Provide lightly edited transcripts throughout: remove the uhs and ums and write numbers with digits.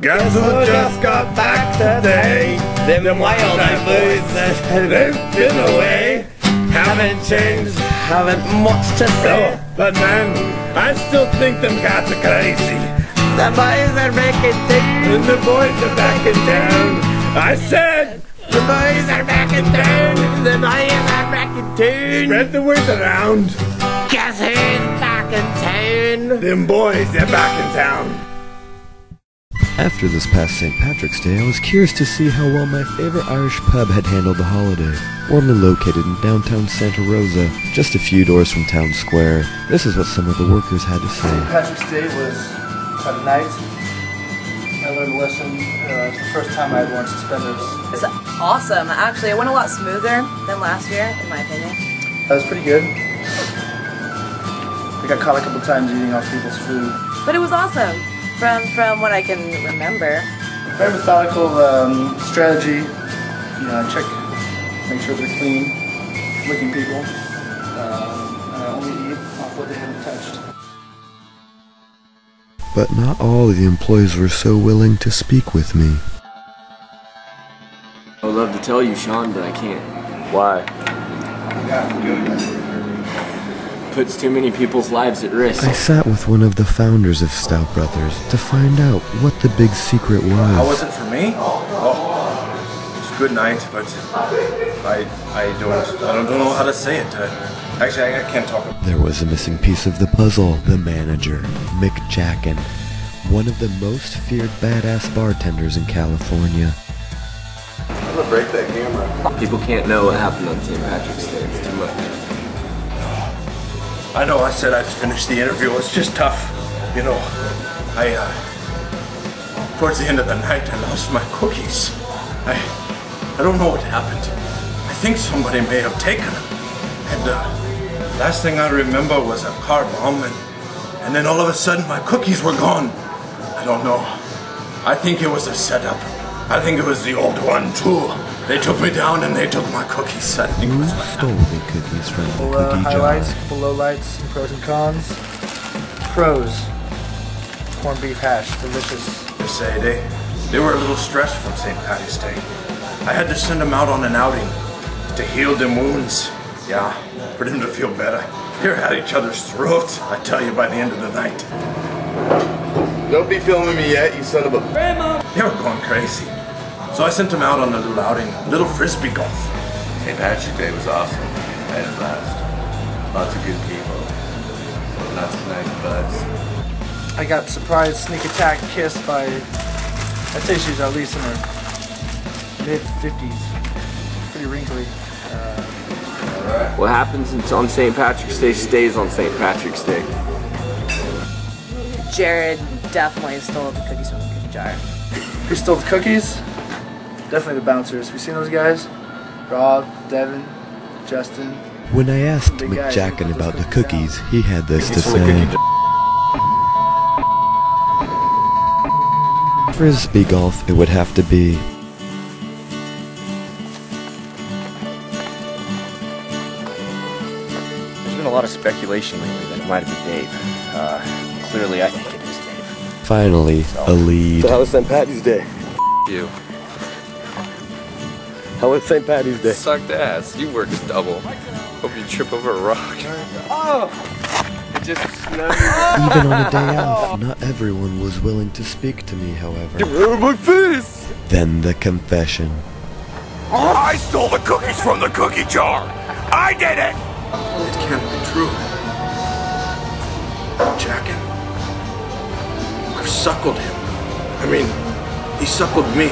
Guess who just got back today? Them wild-eyed boys that they've been away haven't changed, haven't much to say. But man, I still think them cats are crazy. The boys are back in town. And the boys are back in town. I said, the boys are back in town. The boys are back in town. Spread the word around. Guess who's back in town? Them boys are back in town. After this past St. Patrick's Day, I was curious to see how well my favorite Irish pub had handled the holiday. Warmly located in downtown Santa Rosa, just a few doors from Town Square. This is what some of the workers had to say. St. Patrick's Day was a night. I learned a lesson. It's the first time I had worn suspenders. It's awesome. Actually, it went a lot smoother than last year, in my opinion. That was pretty good. I got caught a couple times eating off people's food. But it was awesome, from what I can remember. Very methodical strategy. You know, I check, make sure they're clean, looking people. And I only eat off what they haven't touched. But not all of the employees were so willing to speak with me. I would love to tell you, Sean, but I can't. Why? Puts too many people's lives at risk. I sat with one of the founders of Stout Brothers to find out what the big secret was. How was it for me? Oh, it's a good night, but I don't know how to say it. Actually, I can't talk about it. There was a missing piece of the puzzle. The manager, Mick Jackin, one of the most feared badass bartenders in California. I'm gonna break that camera. People can't know what happened on St. Patrick's Day. It's too much. I know I said I'd finish the interview. It's just tough. You know, towards the end of the night, I lost my cookies. I don't know what happened. I think somebody may have taken them. And last thing I remember was a car bomb, and then all of a sudden my cookies were gone. I don't know. I think it was a setup. I think it was the old one too. They took me down and they took my cookies. I think it was my stole the cookies from the cookie jar. Highlights, couple lowlights, pros and cons. Pros. Corned beef hash, delicious. They say they were a little stressed from St. Patty's Day. I had to send them out on an outing to heal them wounds. Yeah, for them to feel better. They were at each other's throats, I tell you, by the end of the night. Don't be filming me yet, you son of a... They were going crazy. So I sent them out on a little outing, little frisbee golf. St. Patrick's Day was awesome. I had a blast. Lots of good people. Lots of nice buds. I got surprised sneak attack kissed by, I'd say she's at least in her mid-50s. Pretty wrinkly. What happens on St. Patrick's Day stays on St. Patrick's Day. Jared definitely stole the cookies from the cookie jar. Who stole the cookies? Definitely the bouncers. Have you seen those guys? Rob, Devin, Justin. When I asked Mick Jackin about the cookies, he had this to say. Frisbee golf, it would have to be. There's been a lot of speculation lately that it might have been Dave. Clearly, I think it is Dave. Finally, a lead. So how was St. Patty's Day? You. How was St. Patty's Day? Sucked ass. You worked double. Hope you trip over a rock. Oh! It just snowed. Even on a day off, not everyone was willing to speak to me, however. Get rid of my face! Then the confession. I stole the cookies from the cookie jar. I did it. It can't be true. Jackin. I've suckled him. I mean, he suckled me.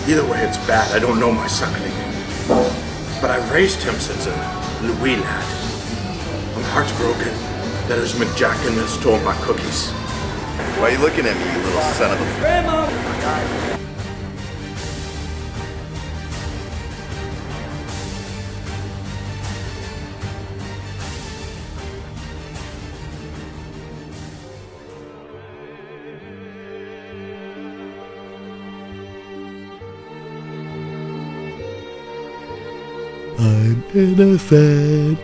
Either way, it's bad. I don't know my suckling. But I've raised him since a wee lad. I'm heartbroken that it was McJackin that stole my cookies. Why are you looking at me, you little son of a... Grandma! I'm innocent.